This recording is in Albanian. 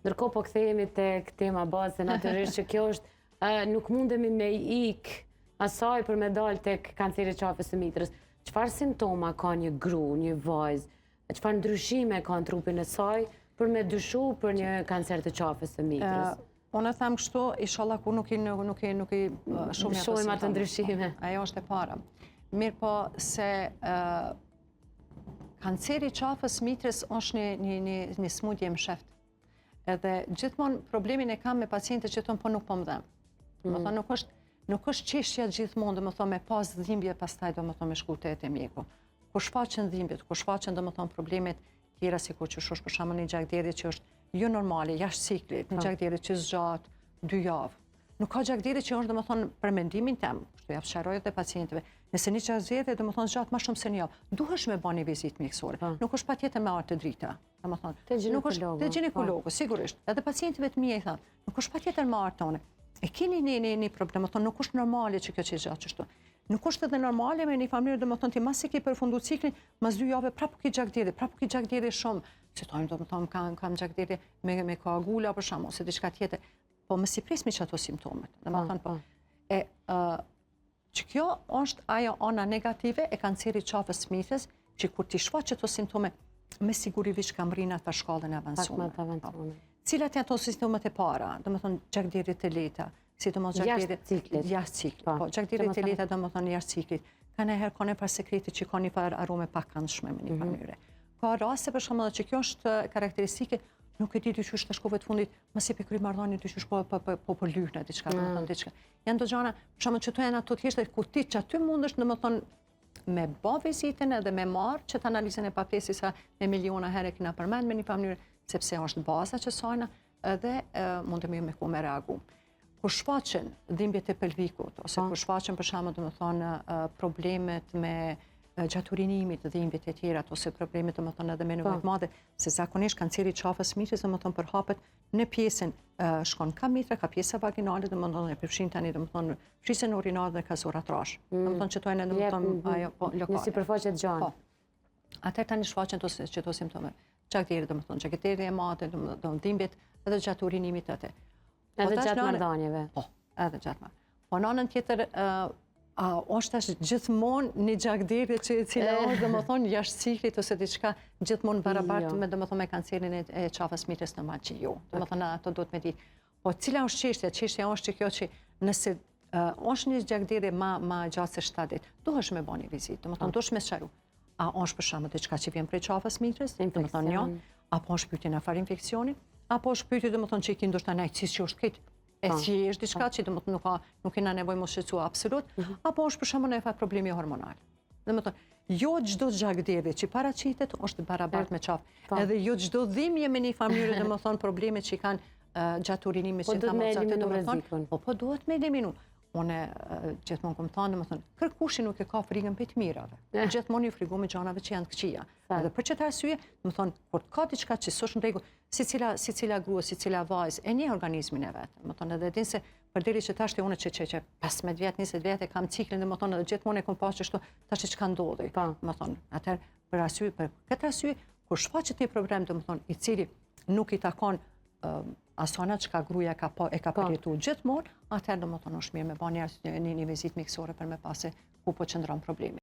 Ndërkohë po kthehemi tek tema bazë, natyrisht që kjo është nuk mundemi me ikë asaj për me dalë tek kanceri qafës së mitrës. Çfarë simptoma ka një gru, një vajzë? Çfarë ndryshime ka në trupin e saj për me dyshu për një kancer të qafës së mitrës? Unë them kështu, inshallah ku nuk i shumë shohim atë ndryshime. Ajo është e para. Mirë po se kanceri qafës mitrës është një smundje më sheft. Edhe gjithmonë problemin e kam me pacientët që thonë po nuk po më dhem. Më thonë nuk është qeshja gjithmonë dhe më thonë me pas dhimbje pastaj do më thonë me shku te mjeku. Kur shfaqen dhimbjet, kur shfaqen do më thonë problemet tjera si kur që shosh për shembull një gjakderdhje që është jo normale, jashtë ciklit, një gjakderdhje që zgjat 2 javë. Nuk ka gjakderdhje që është do më thonë për mendimin tem, kështu ja fsharoj edhe pacientëve. Nëse një gjakderdhje do më thonë zgjat më shumë se një javë, duhesh me bani vizitë mjekësore. Nuk është patjetër me ardh të drita. Do më thonë, te ginekologu, sigurisht. Edhe pacientëve të mi e thonë, nuk është patjetër me ardh tonë. E keni një problem, do të thonë nuk është normale që kjo që gjatë kështu. Nuk është edhe normale me një familje, do të thonë ti mas i ke përfunduar ciklin, mas 2 javë prapë ke gjakderdhje shumë. Si thonë, do të thonë kam gjakderdhje me koagula për shkak ose diçka tjetër. Po mos i prisni çato simptomet. Do të thonë po. Që kjo është ajo ana negative e kancerit qafës së mitrës, që kur ti shfaq ato simptome, me siguri vish kam rrinë atë shkallën e avancuar. Cilat janë ato simptomet e para? Do të thonë gjakderdhje të lehta, sidomos gjakderdhje jashtë ciklit. Po, gjakderdhje të lehta do të thonë jashtë ciklit. Ka ndonjëherë kanë pas sekrete që kanë një farë aromë pak këndshme me një mënyrë. Ka raste për shembull që kjo është karakteristike, nuk e di dyqysh të shkove të fundit, mos i pikëri marrëdhënie dyqysh po lyhna diçka, do të thonë diçka. Janë do gjëra, për shembull që to janë ato thjesht ku ti aty mundesh domethënë me bë vizitën edhe me marr që të analizën e papesës sa me miliona herë kena përmend me një mënyrë sepse është baza që sajna edhe mundemi me ku me reagu. Kur shfaqen dhimbjet e pelvikut ose kur shfaqen për shembull domethënë problemet me gjaturinimit, dhimbjet e tjera ose problemet domethënë edhe me nevojë të mëdha, se zakonisht kanceri qafës mitrës domethënë përhapet në pjesën shkon ka mitra, ka pjesa vaginale domethënë e përfshin tani domethënë fshisën urinare dhe ka zora trash. Domethënë që to janë domethënë ajo po lokale. Në sipërfaqe të gjanë. Po. Atëherë tani shfaqen çdo simptome. Gjakderdhje domethënë gjakderdhje e madhe domethënë dhimbjet edhe gjatë urinimit atë. Edhe gjatë marrëdhënieve. Po, edhe gjatë marrëdhënieve. Po në anën tjetër është tash gjithmonë një gjakderdhje që e cila është domethënë jashtë ciklit ose diçka gjithmonë barabartë me domethënë me kancerin e qafës mitrës në maçi jo. Domethënë ato duhet me ditë. Po cila është çështja? Çështja është kjo që nëse është një gjakderdhje më gjatë se 7 ditë, duhesh me bëni vizitë, domethënë duhesh me sqaru. A është për shembull diçka që vjen prej qafës mitrës, domethënë jo, apo është pyetje në afar infekcioni, apo është pyetje domethënë që ki ndoshta najcis që është këtë e thjesht diçka që domethënë nuk kena nevojë mos shqetësua absolut, apo është për shembull një problemi hormonal. Domethënë jo çdo gjakderdhje që paraqitet është barabartë me qafë. Edhe jo çdo dhimbje me një familje domethënë problemet që kanë gjatë urinimit që kanë mos domethënë, po duhet me eliminu. Unë gjithmonë kom thënë, domethënë, kërkushi nuk e ka frikën për të mirave. Gjithmonë ju frigo me gjanave që janë të këqija. Edhe për çet arsye, domethënë, kur ka diçka që s'është në rregull, secila grua, secila vajzë e njeh organizmin e vet. Domethënë, edhe din se përderi që tash unë që 15 vjet, 20 vjet e kam ciklin, domethënë, edhe gjithmonë e kom pasur kështu, tash çka ndodhi. Domethënë, atëherë për këtë arsye, kur shfaqet një problem, domethënë, i cili nuk i takon asona që ka gruja e ka përjetu gjithmonë, atëherë domethënë është mirë me bani një vizitë mjekësore për me pase ku po qëndron problemi.